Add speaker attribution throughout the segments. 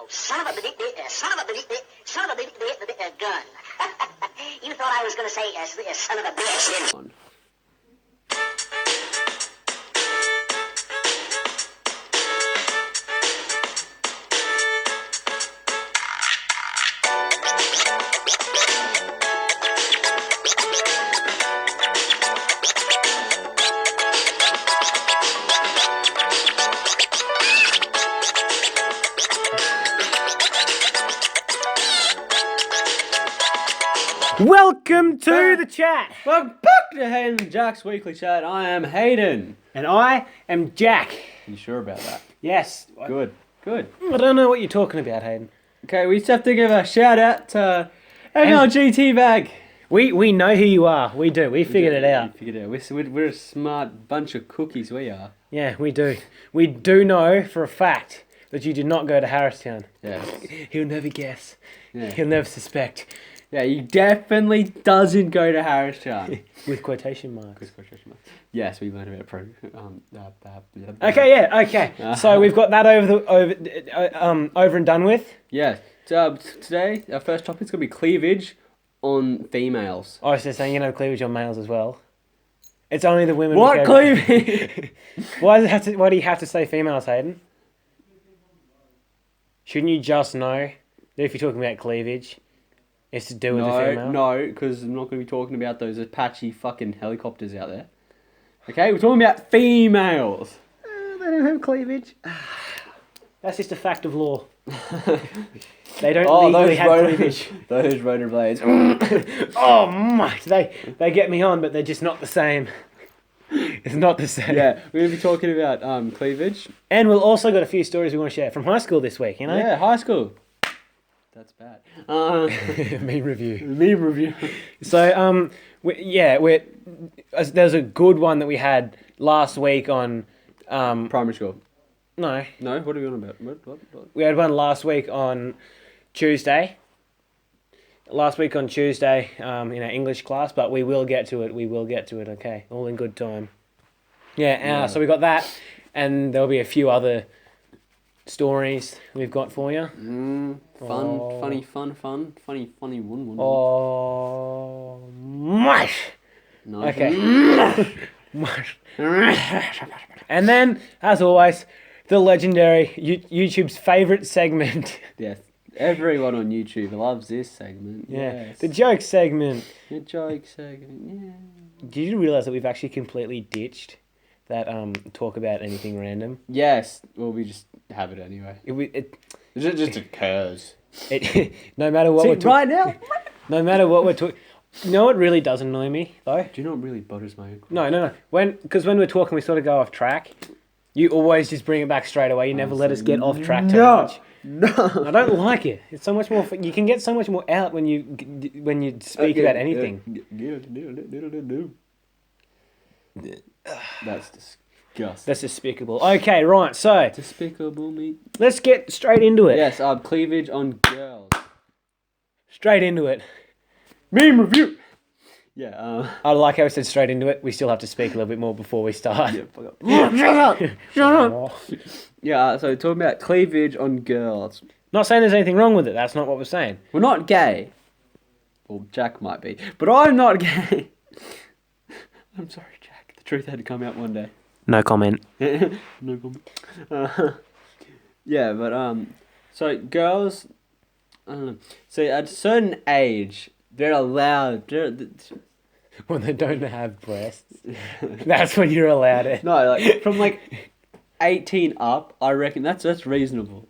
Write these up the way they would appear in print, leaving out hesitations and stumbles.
Speaker 1: Oh, son of a gun. You thought I was going to say son of a bitch.
Speaker 2: Welcome to the chat.
Speaker 3: Welcome back to Hayden Jack's weekly chat. I am Hayden.
Speaker 2: And I am Jack.
Speaker 3: You sure about that?
Speaker 2: Yes.
Speaker 3: Good.
Speaker 2: I don't know what you're talking about, Hayden.
Speaker 3: Okay, we just have to give a shout out to MLGT Bag.
Speaker 2: We know who you are. We do. We figured it out.
Speaker 3: We're a smart bunch of cookies, we are.
Speaker 2: Yeah, we do. We do know for a fact that you did not go to Harristown.
Speaker 3: Yeah.
Speaker 2: He'll never guess.
Speaker 3: Yeah.
Speaker 2: He'll never suspect.
Speaker 3: Yeah, he definitely doesn't go to Harristown.
Speaker 2: With quotation marks.
Speaker 3: Yes, we learned about pro.
Speaker 2: Okay. So we've got that over and done with.
Speaker 3: Yeah. Today, our first topic's going to be cleavage on females.
Speaker 2: I was just saying, cleavage on males as well. It's only the women.
Speaker 3: What cleavage?
Speaker 2: Why do you have to say females, Hayden? Shouldn't you just know that if you're talking about cleavage, it's to do with the female?
Speaker 3: No, because I'm not going to be talking about those Apache fucking helicopters out there. Okay, we're talking about females.
Speaker 2: They don't have cleavage. That's just a fact of law. They don't legally have cleavage.
Speaker 3: Those rotor blades.
Speaker 2: Oh my! They get me on, but they're just not the same. It's not the same.
Speaker 3: Yeah, we're going to be talking about cleavage.
Speaker 2: And we've also got a few stories we want to share from high school this week,
Speaker 3: Yeah, high school. That's bad.
Speaker 2: Meme review. So, there's a good one that we had last week on...
Speaker 3: primary school.
Speaker 2: No.
Speaker 3: No? What are we on about? What?
Speaker 2: We had one last week on Tuesday. In our English class, but we will get to it. Okay, all in good time. Yeah. So we got that, and there'll be a few other stories we've got for you.
Speaker 3: Funny one.
Speaker 2: Oh, mush.
Speaker 3: Nice.
Speaker 2: Okay. Mush. And then, as always, the legendary YouTube's favourite segment.
Speaker 3: Yes. Everyone on YouTube loves this segment.
Speaker 2: Yeah.
Speaker 3: Yes.
Speaker 2: The joke segment.
Speaker 3: The joke segment, yeah.
Speaker 2: Did you realise that we've actually completely ditched that talk about anything random?
Speaker 3: Yes. Well, we just have it anyway. It just occurs.
Speaker 2: No matter what we're
Speaker 3: right now.
Speaker 2: No matter what we're talking. You know what really does annoy me though?
Speaker 3: Do you know what really butters my ankle?
Speaker 2: No. Because when we're talking, we sort of go off track. You always just bring it back straight away. You never let us get off track too much.
Speaker 3: No.
Speaker 2: I don't like it. It's so much more. You can get so much more out when you speak about anything.
Speaker 3: That's disgusting.
Speaker 2: That's despicable. Okay, right. So
Speaker 3: Despicable me.
Speaker 2: let's get straight into it.
Speaker 3: Yes, cleavage on girls.
Speaker 2: Straight into it.
Speaker 3: Meme review. Yeah.
Speaker 2: I like how we said straight into it. We still have to speak a little bit more before we start.
Speaker 3: Yeah, fuck up. Shut up. Yeah. So talking about cleavage on girls.
Speaker 2: Not saying there's anything wrong with it. That's not what we're saying.
Speaker 3: We're not gay. Well, Jack might be, but I'm not gay. I'm sorry, Jack. The truth had to come out one day.
Speaker 2: No comment.
Speaker 3: No comment. Yeah, but so girls, I don't know. So at a certain age, they're allowed.
Speaker 2: When they don't have breasts, that's when you're allowed it.
Speaker 3: No, like from 18 up, I reckon that's reasonable.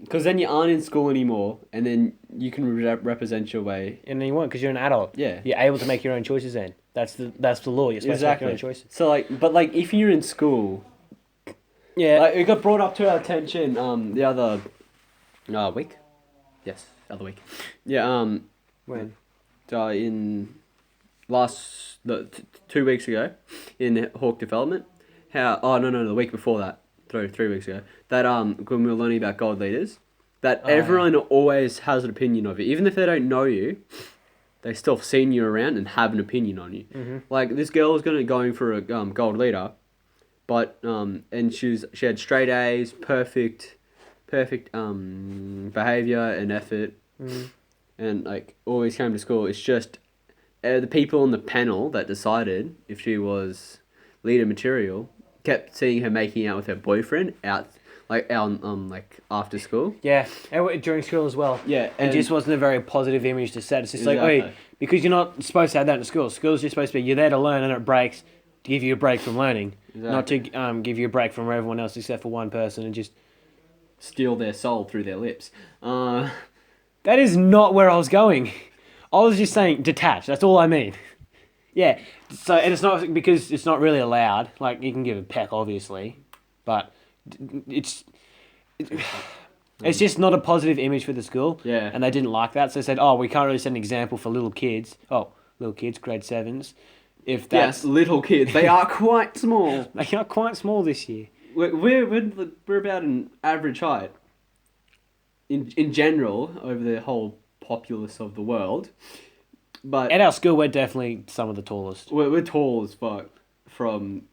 Speaker 3: Because then you aren't in school anymore, and then you can represent your way.
Speaker 2: And you won't, because you're an adult.
Speaker 3: Yeah.
Speaker 2: You're able to make your own choices then. That's the law. You're supposed to make your own choices.
Speaker 3: So if you're in school,
Speaker 2: yeah,
Speaker 3: it got brought up to our attention the other week. Yes, the other week. Yeah.
Speaker 2: When?
Speaker 3: In last 2 weeks ago, in Hawk Development. The week before that, 3 weeks ago. That when we were learning about gold leaders, that everyone always has an opinion of you, even if they don't know you. They still have seen you around and have an opinion on you.
Speaker 2: Mm-hmm.
Speaker 3: Like this girl was going for a gold leader, but and she had straight A's, perfect perfect behavior and effort, and like always came to school. It's just the people on the panel that decided if she was leader material kept seeing her making out with her boyfriend like after school.
Speaker 2: Yeah, and during school as well.
Speaker 3: Yeah,
Speaker 2: It just wasn't a very positive image to set. It's just like,
Speaker 3: Exactly.
Speaker 2: wait, because you're not supposed to have that in school. School's just supposed to be, you're there to learn and it breaks to give you a break from learning. Not to give you a break from everyone else except for one person and just...
Speaker 3: steal their soul through their lips.
Speaker 2: That is not where I was going. I was just saying detach. That's all I mean. Yeah. So, and it's not because it's not really allowed. Like, you can give a peck, obviously, but it's just not a positive image for the school.
Speaker 3: Yeah.
Speaker 2: And they didn't like that, so they said, "Oh, we can't really set an example for little kids. Oh, little kids, grade 7s. If that's
Speaker 3: Yes, little kids. They are quite small.
Speaker 2: they are quite small this year.
Speaker 3: We're about an average height. In general, over the whole populace of the world, but
Speaker 2: At our school, we're definitely some of the tallest.
Speaker 3: we're tall as fuck from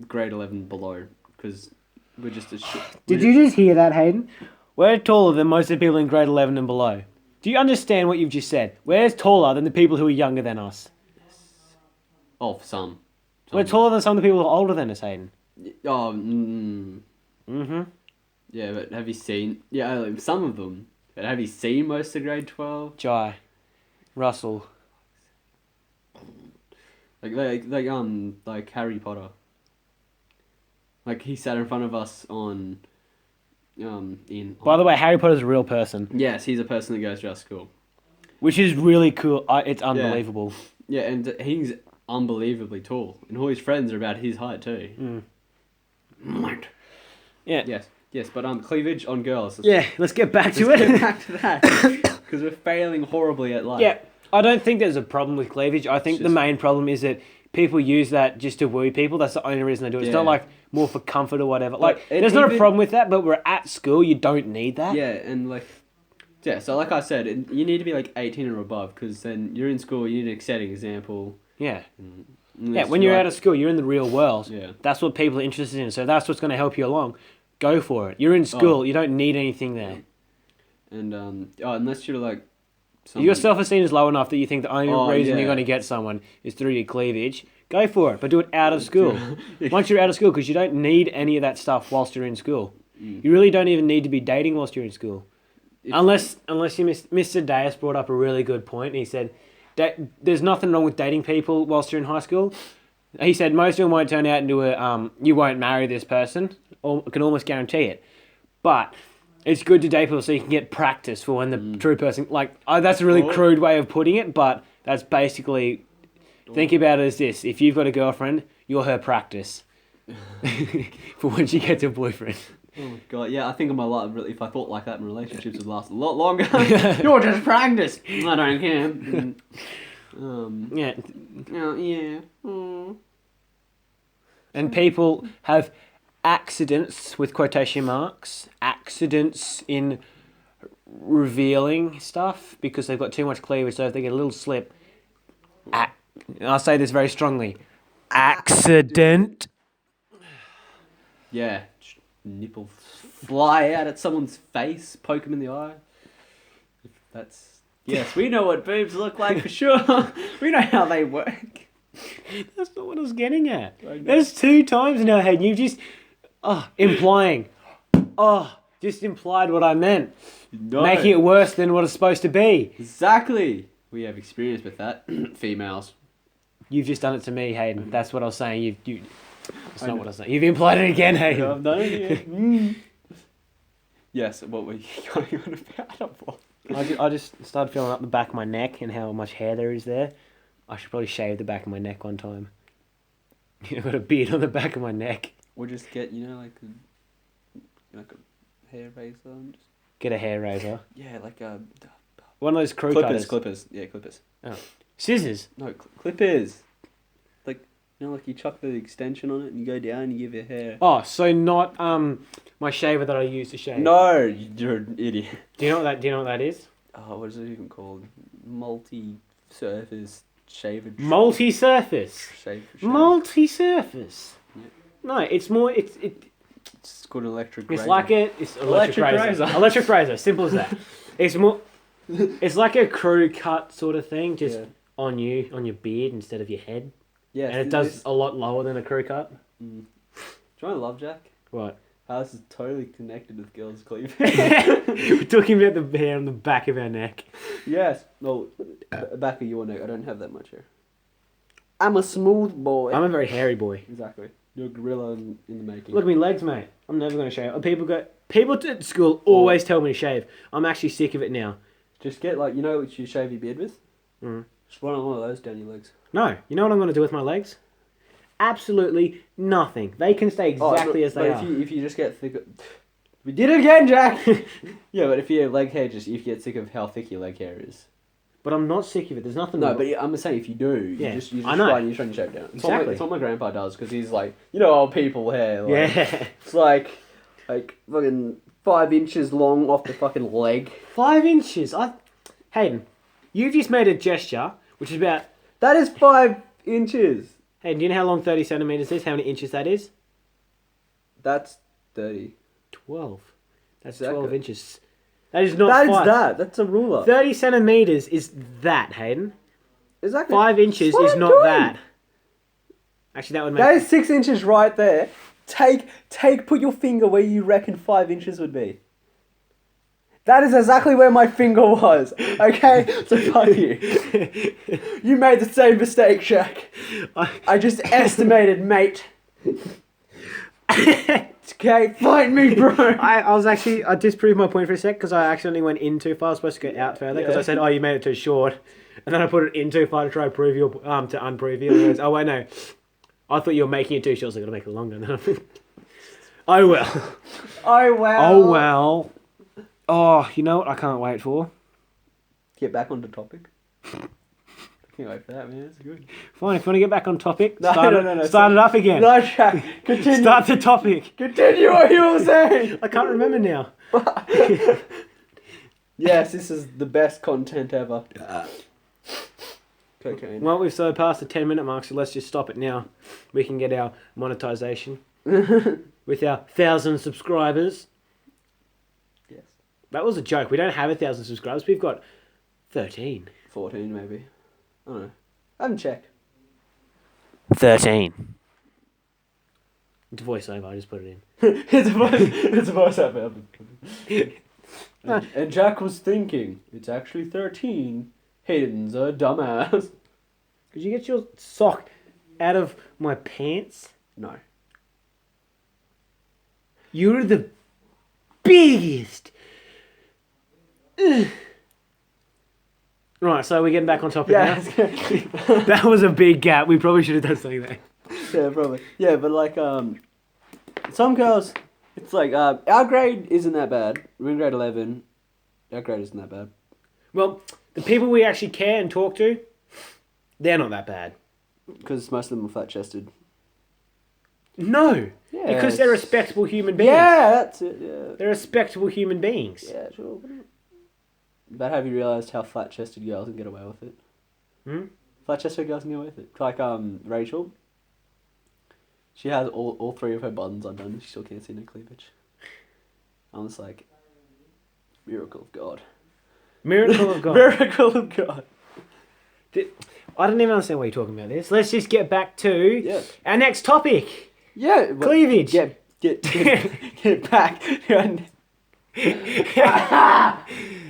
Speaker 3: grade 11 below because we're just a shit.
Speaker 2: Did you just hear that, Hayden? We're taller than most of the people in grade 11 and below. Do you understand what you've just said? We're taller than the people who are younger than us.
Speaker 3: Oh, some.
Speaker 2: We're taller than some of the people who are older than us, Hayden.
Speaker 3: Oh,
Speaker 2: Mm-hmm.
Speaker 3: yeah, but have you seen? Yeah, like, some of them. But have you seen most of grade 12?
Speaker 2: Jai. Russell.
Speaker 3: Like Harry Potter. Like he sat in front of us on, in.
Speaker 2: By the way, Harry Potter's a real person,
Speaker 3: Yes, he's a person that goes to our school.
Speaker 2: which is really cool. It's unbelievable.
Speaker 3: Yeah, and he's unbelievably tall, and all his friends are about his height too. Mate.
Speaker 2: Yeah.
Speaker 3: Yes, but cleavage on girls.
Speaker 2: Yeah, let's get back to
Speaker 3: Let's
Speaker 2: it.
Speaker 3: get back to that because we're failing horribly at life.
Speaker 2: Yeah, I don't think there's a problem with cleavage. I think the main problem is that people use that just to woo people. That's the only reason they do it. It's not
Speaker 3: Yeah.
Speaker 2: like more for comfort or whatever. Like,
Speaker 3: and
Speaker 2: there's not a
Speaker 3: even-
Speaker 2: problem with that, but we're at school. You don't need that.
Speaker 3: Yeah, and like, yeah. So like I said, you need to be like 18 or above because then you're in school. You need to set an example.
Speaker 2: Yeah.
Speaker 3: And
Speaker 2: Yeah,
Speaker 3: it's
Speaker 2: when you're
Speaker 3: like-
Speaker 2: out of school, you're in the real world.
Speaker 3: Yeah.
Speaker 2: That's what people are interested in. So that's what's going to help you along. Go for it. You're in school. You don't need anything there.
Speaker 3: And unless you're like,
Speaker 2: Your self-esteem is low enough that you think the only reason
Speaker 3: yeah.
Speaker 2: you're going to get someone is through your cleavage. Go for it, but do it out of school. Once you're out of school, because you don't need any of that stuff whilst you're in school. You really don't even need to be dating whilst you're in school. Unless you Mr. Deus brought up a really good point. He said that there's nothing wrong with dating people whilst you're in high school. He said most of them won't turn out into you won't marry this person, or can almost guarantee it. But it's good to date people so you can get practice for when the true person, that's a really crude way of putting it, but that's basically, think about it as this. If you've got a girlfriend, you're her practice for when she gets a boyfriend.
Speaker 3: Oh god, yeah, I think in my life, if I thought like that, my relationships would last a lot longer. You're just practice. I don't care.
Speaker 2: Yeah.
Speaker 3: Yeah.
Speaker 2: And people have accidents, with quotation marks, accidents in revealing stuff because they've got too much cleavage. So if they get a little slip, I'll say this very strongly, accident.
Speaker 3: Yeah. Nipples fly out at someone's face, poke them in the eye. That's... Yes, we know what boobs look like for sure. We know how they work.
Speaker 2: That's not what I was getting at. There's 2 times now, Hayden. You've just implying. Just implied what I meant.
Speaker 3: No.
Speaker 2: Making it worse than what it's supposed to be.
Speaker 3: Exactly. We have experience with that. Females.
Speaker 2: You've just done it to me, Hayden. That's what I was saying. That's not what I was saying. You've implied it again, Hayden.
Speaker 3: I've done it again. Yes, what were you going on about?
Speaker 2: I just started feeling up the back of my neck and how much hair there is there. I should probably shave the back of my neck one time. I've got a beard on the back of my neck.
Speaker 3: Or just get, like a hair razor and just...
Speaker 2: Get a hair razor.
Speaker 3: Yeah, like
Speaker 2: One of those crew cutters.
Speaker 3: Clippers. Yeah, clippers.
Speaker 2: Oh. Scissors.
Speaker 3: No, clippers. Like, like you chuck the extension on it and you go down and you give your hair...
Speaker 2: Oh, so not my shaver that I use to shave.
Speaker 3: No, you're an idiot.
Speaker 2: Do you know what that is?
Speaker 3: Oh, what is it even called? Multi-surface shaver...
Speaker 2: Multi-surface.
Speaker 3: Shave.
Speaker 2: Multi-surface.
Speaker 3: Yeah.
Speaker 2: No, it's more.
Speaker 3: It's called an electric
Speaker 2: It's
Speaker 3: razor.
Speaker 2: like it's electric razor. Electric razor. Simple as that. It's more. It's like a crew cut sort of thing, just on your beard instead of your head.
Speaker 3: Yeah,
Speaker 2: And it does a lot lower than a crew cut.
Speaker 3: Do you know what I love, Jack?
Speaker 2: What?
Speaker 3: How this is totally connected with girls' cleavage.
Speaker 2: We're talking about the hair on the back of our neck.
Speaker 3: Yes. No, back of your neck. I don't have that much hair. I'm a smooth boy.
Speaker 2: I'm a very hairy boy.
Speaker 3: Exactly. You're a gorilla in the making.
Speaker 2: Look at me legs, mate. I'm never going to shave. People at school always tell me to shave. I'm actually sick of it now.
Speaker 3: Just get what you shave your beard with?
Speaker 2: Mm.
Speaker 3: Just run one of those down your legs.
Speaker 2: No. You know what I'm going to do with my legs? Absolutely nothing. They can stay exactly as they are.
Speaker 3: If you just get thick... We did it again, Jack! Yeah, but if you have leg hair, if you get sick of how thick your leg hair is.
Speaker 2: But I'm not sick of it. There's nothing...
Speaker 3: No, but I'm saying if you do, you just
Speaker 2: I know.
Speaker 3: you're trying to shave down.
Speaker 2: Exactly.
Speaker 3: It's what my grandpa does, because he's like, old people hair. Like,
Speaker 2: Yeah.
Speaker 3: It's like fucking 5 inches long off the fucking leg.
Speaker 2: 5 inches. Hayden, you've just made a gesture, which is about...
Speaker 3: That is 5 inches.
Speaker 2: Hayden, do you know how long 30 centimetres is? How many inches that is?
Speaker 3: That's 30.
Speaker 2: 12. That's
Speaker 3: Exactly.
Speaker 2: 12 inches. That is not
Speaker 3: That is
Speaker 2: 5.
Speaker 3: that. That's a ruler.
Speaker 2: 30 centimetres is that, Hayden.
Speaker 3: Exactly.
Speaker 2: 5 inches
Speaker 3: That's what
Speaker 2: is
Speaker 3: I'm
Speaker 2: not
Speaker 3: doing.
Speaker 2: that. Actually, that would make...
Speaker 3: That is 6 inches right there. Put your finger where you reckon 5 inches would be. That is exactly where my finger was. Okay? So fuck you. You made the same mistake, Shaq. I just estimated, mate. Okay, fight me, bro.
Speaker 2: I disproved my point for a sec because I accidentally went in too far. I was supposed to go out further because I said, "Oh, you made it too short," and then I put it in too far to try to prove you, to unprove you. And he goes, "Oh wait, no, I thought you were making it too short, so I got to make it longer." Oh well.
Speaker 3: Oh well.
Speaker 2: Oh well. Oh, you know what? I can't wait for.
Speaker 3: Get back onto topic. Can't wait for that, man. It's good.
Speaker 2: Fine, if you want to get back on topic,
Speaker 3: No.
Speaker 2: start it up again.
Speaker 3: No, Shaq. Continue.
Speaker 2: Start the topic.
Speaker 3: Continue what you were saying.
Speaker 2: I can't remember now.
Speaker 3: Yes, this is the best content ever. Cocaine.
Speaker 2: Well, we've so past the 10-minute mark, so let's just stop it now. We can get our monetization with our 1,000 subscribers.
Speaker 3: Yes.
Speaker 2: That was a joke. We don't have 1,000 subscribers. We've got 13.
Speaker 3: 14 maybe. I don't know. I haven't checked.
Speaker 2: 13. It's voiceover. I just put it in.
Speaker 3: It's a voice up. And Jack was thinking, it's actually 13. Hayden's a dumbass.
Speaker 2: Could you get your sock out of my pants?
Speaker 3: No.
Speaker 2: You're the biggest. Ugh. Right, so we're getting back on topic now. That was a big gap. We probably should have done something there.
Speaker 3: Yeah, probably. Yeah, but like, some girls, it's like, our grade isn't that bad. We're in grade 11. Our grade isn't that bad.
Speaker 2: Well, the people we actually care and talk to, they're not that bad.
Speaker 3: Because most of them are flat-chested.
Speaker 2: No,
Speaker 3: Yeah,
Speaker 2: because they're
Speaker 3: it's-
Speaker 2: respectable human beings.
Speaker 3: Yeah, that's it, yeah.
Speaker 2: They're respectable human beings.
Speaker 3: Yeah, sure. But have you realised how flat-chested girls can get away with it?
Speaker 2: Hmm?
Speaker 3: Flat-chested girls can get away with it. Like, Rachel. She has all 3 of her buttons undone. She still can't see no cleavage. I'm just like, miracle of God.
Speaker 2: Miracle of God.
Speaker 3: Miracle of God.
Speaker 2: I don't even understand why you're talking about this. Let's just get back to our next topic.
Speaker 3: Yeah. But
Speaker 2: Cleavage.
Speaker 3: Get back.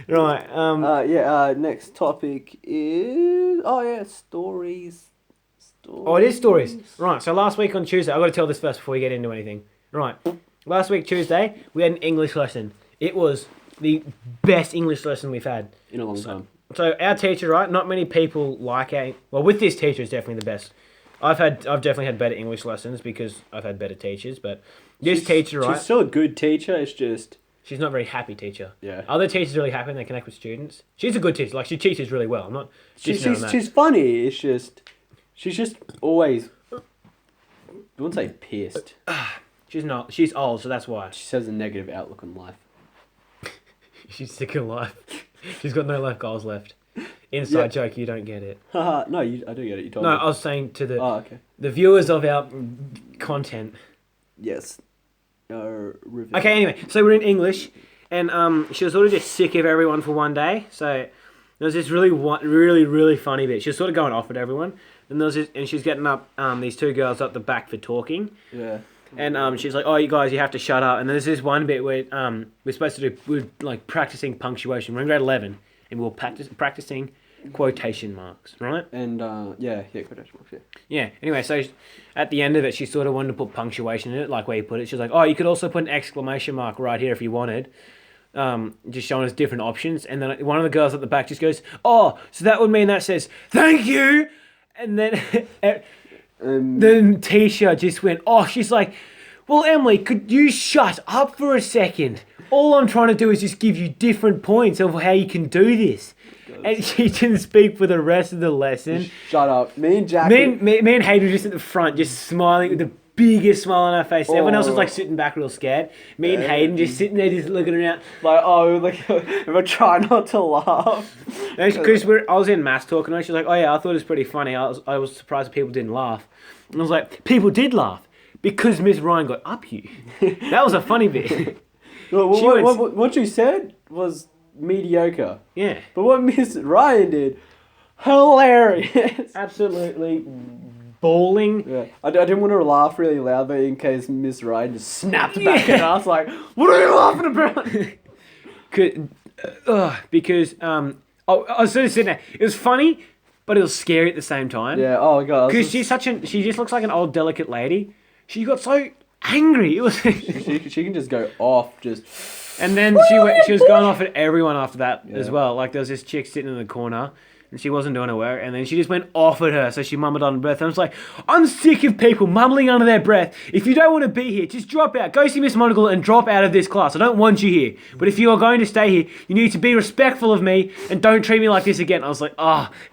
Speaker 2: Right.
Speaker 3: Next topic is... Oh, yeah, stories.
Speaker 2: Oh, it is stories. Right, so last week on Tuesday, I've got to tell this first before we get into anything. Right, last week Tuesday, we had an English lesson. It was the best English lesson we've had.
Speaker 3: In a long time.
Speaker 2: So our teacher, right, not many people like our... Well, with this teacher, it's definitely the best. I've definitely had better English lessons because I've had better teachers, but this teacher, right...
Speaker 3: She's still a good teacher, it's just...
Speaker 2: She's not a very happy teacher.
Speaker 3: Yeah.
Speaker 2: Other teachers are really happy and they connect with students. She's a good teacher. Like, she teaches really well. I'm not...
Speaker 3: She's funny, it's just... She's just always... I wouldn't say pissed.
Speaker 2: She's not. She's old, so that's why.
Speaker 3: She has a negative outlook on life.
Speaker 2: She's sick of life. She's got no life goals left. Inside joke, you don't get it.
Speaker 3: Haha, no, I do get it, you told me.
Speaker 2: No, I was saying to
Speaker 3: Oh, okay.
Speaker 2: the viewers of our content.
Speaker 3: Yes. Review.
Speaker 2: Okay, anyway, so we're in English, and she was sort of just sick of everyone for one day. So there was this really funny bit. She was sort of going off at everyone, and there was this, and she's getting up these two girls up the back for talking.
Speaker 3: Yeah.
Speaker 2: And she's like, "Oh, you guys, you have to shut up." And there's this one bit where we're supposed to do, we're like practicing punctuation. We're in grade 11, and we're practicing quotation marks, right?
Speaker 3: And quotation marks. Yeah.
Speaker 2: Yeah. Anyway, so at the end of it, she sort of wanted to put punctuation in it, like where you put it. She was like, "Oh, you could also put an exclamation mark right here if you wanted." Just showing us different options. And then one of the girls at the back just goes, "Oh, so that would mean that says thank you." And then then Tisha just went, "Oh," she's like, "Well, Emily, could you shut up for a second? All I'm trying to do is just give you different points of how you can do this." And she didn't speak for the rest of the lesson.
Speaker 3: Shut up. Me and Jack.
Speaker 2: Me and Hayden were just at the front, just smiling with the biggest smile on our face. Everyone else was like sitting back real scared. Me and Hayden just sitting there, just looking around.
Speaker 3: We're trying not to laugh.
Speaker 2: Because I was in maths talking to her. She's like, "Oh yeah, I thought it was pretty funny. I was surprised that people didn't laugh." And I was like, "People did laugh because Miss Ryan got up you." That was a funny bit.
Speaker 3: What you said was mediocre.
Speaker 2: Yeah.
Speaker 3: But what Miss Ryan did, hilarious.
Speaker 2: Absolutely bawling.
Speaker 3: Yeah. I didn't want to laugh really loud, but in case Miss Ryan just snapped back at us like, "What are you laughing about?"
Speaker 2: Because I was sort of sitting there. It was funny, but it was scary at the same time.
Speaker 3: Yeah. Oh my god.
Speaker 2: Because she just looks like an old delicate lady. She got so angry. It was.
Speaker 3: she can just go off just.
Speaker 2: And then she was going off at everyone after that as well. Like there was this chick sitting in the corner, and she wasn't doing her work, and then she just went off at her. So she mumbled under breath. And I was like, "I'm sick of people mumbling under their breath. If you don't want to be here, just drop out. Go see Miss Monagle and drop out of this class. I don't want you here. But if you are going to stay here, you need to be respectful of me and don't treat me like this again." I was like,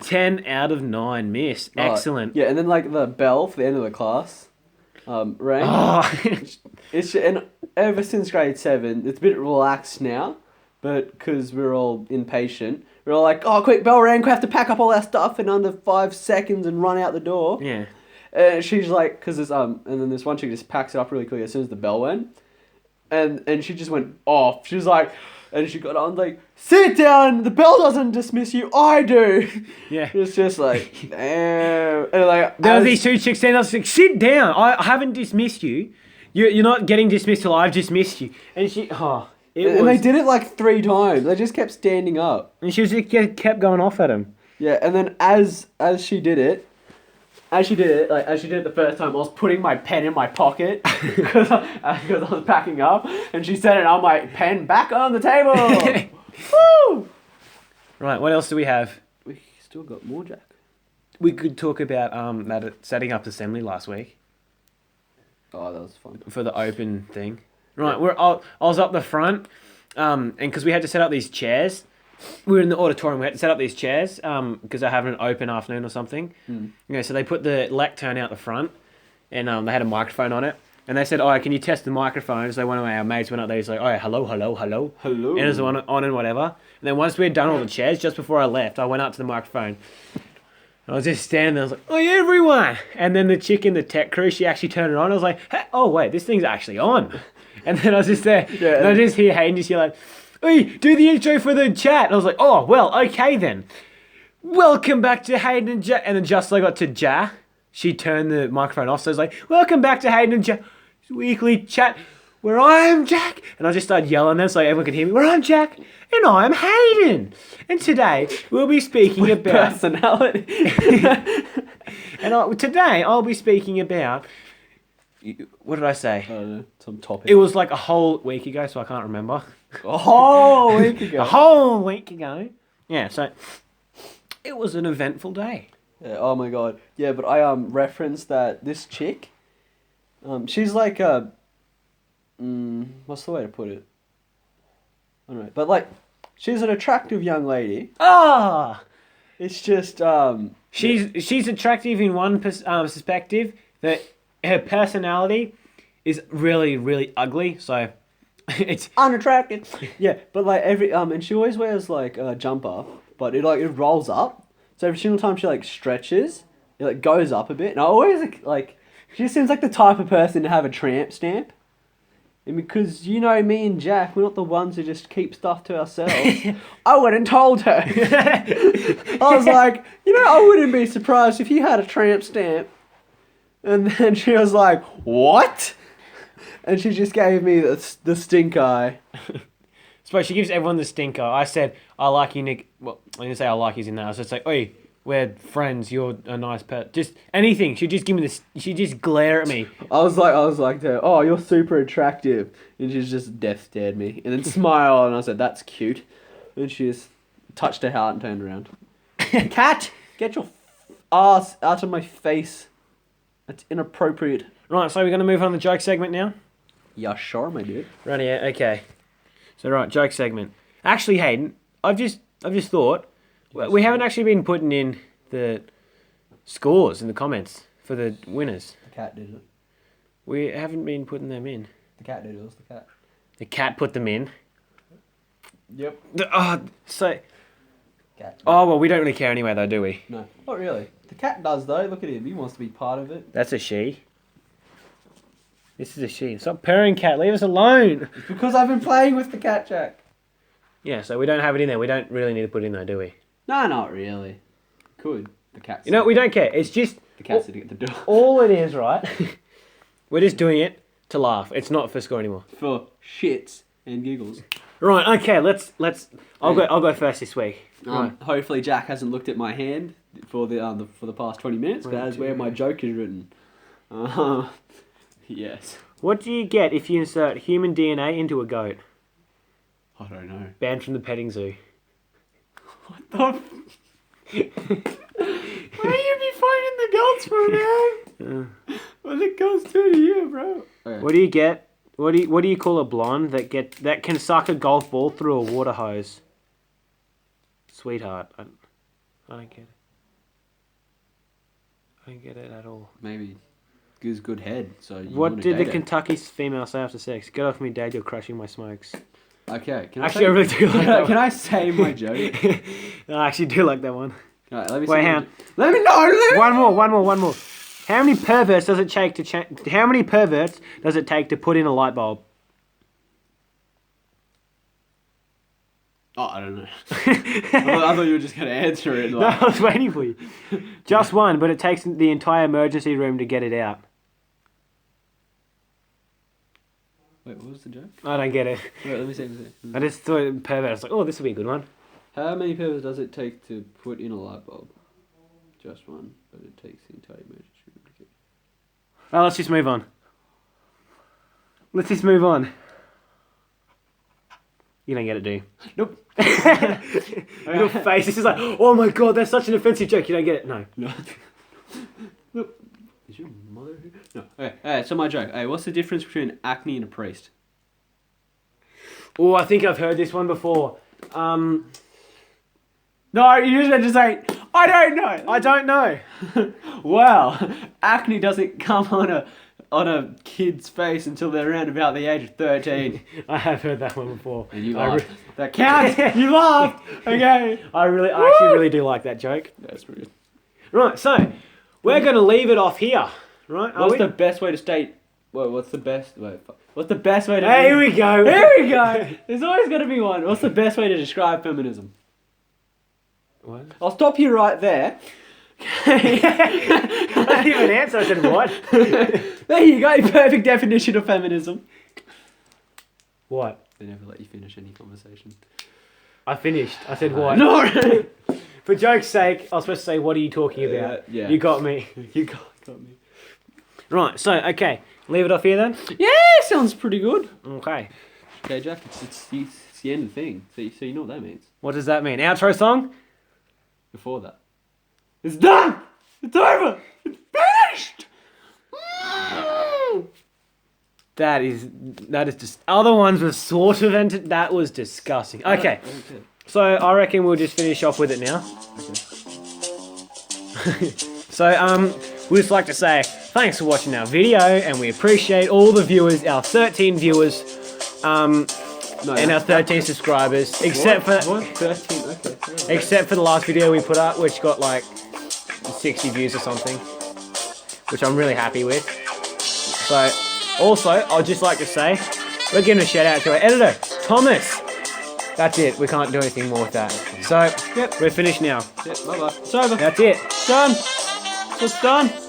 Speaker 2: 10 out of 9, miss. Excellent.
Speaker 3: Yeah, and then like the bell for the end of the class rang. And ever since grade 7, it's a bit relaxed now, but because we're all impatient, we're all like, "Oh, quick, bell rang, we have to pack up all our stuff in under 5 seconds and run out the door."
Speaker 2: Yeah.
Speaker 3: And she's like, because there's and then this one chick just packs it up really quick as soon as the bell went, and she just went off. She was like, and she got on like, "Sit down. The bell doesn't dismiss you. I do."
Speaker 2: Yeah.
Speaker 3: It's just like, damn. And like,
Speaker 2: There were these two chicks standing up, like, "Sit down. I haven't dismissed you. You're not getting dismissed till I've dismissed you." And she,
Speaker 3: and they did it like 3 times. They just kept standing up.
Speaker 2: And she was just kept going off at him.
Speaker 3: Yeah, and then as she did it the first time, I was putting my pen in my pocket because I was packing up, and she said it, and I'm like, "Pen back on the table." Woo!
Speaker 2: Right, what else do we have?
Speaker 3: We still got more, Jack.
Speaker 2: We could talk about that setting up assembly last week
Speaker 3: Oh, that was fun.
Speaker 2: for the open thing. Right, I was up the front, and because we had to set up these chairs, we were in the auditorium. We had to set up these chairs because they're having an open afternoon or something. So they put the lectern out the front, and they had a microphone on it. And they said, "Oh, can you test the microphone?" So one of our mates went up there. He's like, "Oh, yeah, hello. And it was on and whatever. And then once we had done all the chairs, just before I left, I went up to the microphone. I was just standing there. I was like, "Oh, yeah, everyone!" And then the chick in the tech crew, she actually turned it on. I was like, "Hey, oh wait, this thing's actually on." And then I was just there, and I just hear Hayden just yell like, "Hey, do the intro for the chat." And I was like, "Oh, well, okay then. Welcome back to Hayden and Jack." And then just as I got to Ja, she turned the microphone off. So I was like, "Welcome back to Hayden and Jack weekly chat, where I'm Jack." And I just started yelling then so everyone could hear me. "Where I'm Jack and I'm Hayden. And today we'll be speaking about
Speaker 3: personality."
Speaker 2: And today I'll be speaking about, what did I say?
Speaker 3: I don't know, some topic.
Speaker 2: It was like a whole week ago, so I can't remember.
Speaker 3: A whole week ago.
Speaker 2: A whole week ago. Yeah, so it was an eventful day.
Speaker 3: Yeah, oh my god. Yeah, but I referenced that this chick, she's like what's the way to put it? I don't know. But like, she's an attractive young lady. It's just
Speaker 2: she's attractive in one perspective, that her personality is really, really ugly. So it's
Speaker 3: unattractive. Yeah, but like and she always wears like a jumper, but it rolls up. So every single time she like stretches, it like goes up a bit. And I always like she just seems like the type of person to have a tramp stamp. And because you know me and Jack, we're not the ones who just keep stuff to ourselves. I went and told her. I was like, I wouldn't be surprised if you had a tramp stamp. And then she was like, what? And she just gave me the stink eye.
Speaker 2: Suppose she gives everyone the stinker. I said, I like you, Nick. Well, I didn't say I like you in there. I was just like, oi, we're friends. You're a nice pet. Just anything. She'd just give me this. She'd just glare at me.
Speaker 3: I was like to her, oh, you're super attractive. And she just death stared me. And then smiled. And I said, that's cute. And she just touched her heart and turned around. Cat, get your ass out of my face. That's inappropriate.
Speaker 2: Right, so we're going to move on to the joke segment now?
Speaker 3: Yeah, sure, my dude.
Speaker 2: Right, yeah, okay. So, right, joke segment. Actually, Hayden, I've just thought, we haven't actually been putting in the scores in the comments for the winners.
Speaker 3: The cat did it.
Speaker 2: We haven't been putting them in.
Speaker 3: The cat did it. It was the cat.
Speaker 2: The cat put them in.
Speaker 3: Yep. Cat.
Speaker 2: Oh, well, we don't really care anyway, though, do we?
Speaker 3: No, not really. The cat does, though. Look at him. He wants to be part of it.
Speaker 2: That's a she. This is a she. Stop purring, cat. Leave us alone.
Speaker 3: It's because I've been playing with the cat, Jack.
Speaker 2: Yeah, so we don't have it in there. We don't really need to put it in there, do we?
Speaker 3: No, not really. Could. The cat's...
Speaker 2: We don't care. It's just...
Speaker 3: The cat's sitting at the door.
Speaker 2: All it is, right? We're just doing it to laugh. It's not for score anymore.
Speaker 3: For shits and giggles.
Speaker 2: Right, okay, let's... I'll go first this week. Right.
Speaker 3: Hopefully Jack hasn't looked at my hand for the past 20 minutes, because that is where my joke is written. Yes.
Speaker 2: What do you get if you insert human DNA into a goat?
Speaker 3: I don't know.
Speaker 2: Banned from the petting zoo.
Speaker 3: What the Why are you be fighting the goats for now? What's it goes to you, bro? Okay.
Speaker 2: What do you get? What do you call a blonde that can suck a golf ball through a water hose? Sweetheart. I don't get it. I don't get it at all.
Speaker 3: Maybe gives good head. So you
Speaker 2: what did the
Speaker 3: date
Speaker 2: Kentucky female say after sex? Get off me, Dad. You're crushing my smokes.
Speaker 3: Okay.
Speaker 2: I really do like that one.
Speaker 3: Can I say my joke?
Speaker 2: I actually do like that one.
Speaker 3: Alright, let me
Speaker 2: Wait,
Speaker 3: see.
Speaker 2: hang on.
Speaker 3: Let me know.
Speaker 2: One more. How many perverts does it take to How many perverts does it take to put in a light bulb?
Speaker 3: Oh, I don't know. I thought you were just going to answer it.
Speaker 2: No, I was waiting for you. Just one, but it takes the entire emergency room to get it out.
Speaker 3: Wait, what was the joke?
Speaker 2: I don't get it.
Speaker 3: Wait, let me see.
Speaker 2: I just thought pervert. I was like, oh, this will be a good one.
Speaker 3: How many perverts does it take to put in a light bulb? Just one, but it takes the entire emergency room to get.
Speaker 2: Oh, let's just move on. You don't get it, do you?
Speaker 3: Nope.
Speaker 2: Your face. This is like, oh my god, that's such an offensive joke. You don't get it. No.
Speaker 3: Nope. Is your mother here? No. Okay, so my joke. Hey, what's the difference between acne and a priest?
Speaker 2: Oh, I think I've heard this one before.
Speaker 3: No, you just had to say, I don't know. Well, acne doesn't come on a kid's face until they're around about the age of 13.
Speaker 2: I have heard that one before.
Speaker 3: And you laughed. That counts. You laughed. Okay.
Speaker 2: I actually really do like that joke.
Speaker 3: That's pretty good.
Speaker 2: Right, so we're going to leave it off here. Right?
Speaker 3: What's the best way to state? What's the best way to?
Speaker 2: Here we go.
Speaker 3: There's always got to be one. What's the best way to describe feminism?
Speaker 2: What?
Speaker 3: I'll stop you right there.
Speaker 2: I didn't even answer. I said what?
Speaker 3: There you go. Perfect definition of feminism.
Speaker 2: What?
Speaker 3: They never let you finish any conversation.
Speaker 2: I finished. I said what?
Speaker 3: No.
Speaker 2: For joke's sake, I was supposed to say, what are you talking about?
Speaker 3: Yeah.
Speaker 2: You got me.
Speaker 3: You got me.
Speaker 2: Right, so, okay. Leave it off here then?
Speaker 3: Yeah, sounds pretty good.
Speaker 2: Okay.
Speaker 3: Okay, Jack, it's the end of the thing. So you know what that means.
Speaker 2: What does that mean? Outro song?
Speaker 3: Before that. It's done! It's over! It's finished!
Speaker 2: That is just... Other ones were sort of... That was disgusting. Okay. So, I reckon we'll just finish off with it now.
Speaker 3: Okay.
Speaker 2: So, we'd just like to say thanks for watching our video, and we appreciate all the viewers, our 13 viewers, and our 13 subscribers, except for
Speaker 3: 13? Okay.
Speaker 2: except for the last video we put up, which got like 60 views or something, which I'm really happy with. So, also, I'd just like to say, We're giving a shout out to our editor, Thomas. That's it. We can't do anything more with that. So, yep, we're finished now.
Speaker 3: Yep, bye bye. It's over.
Speaker 2: That's it.
Speaker 3: Done. It's done.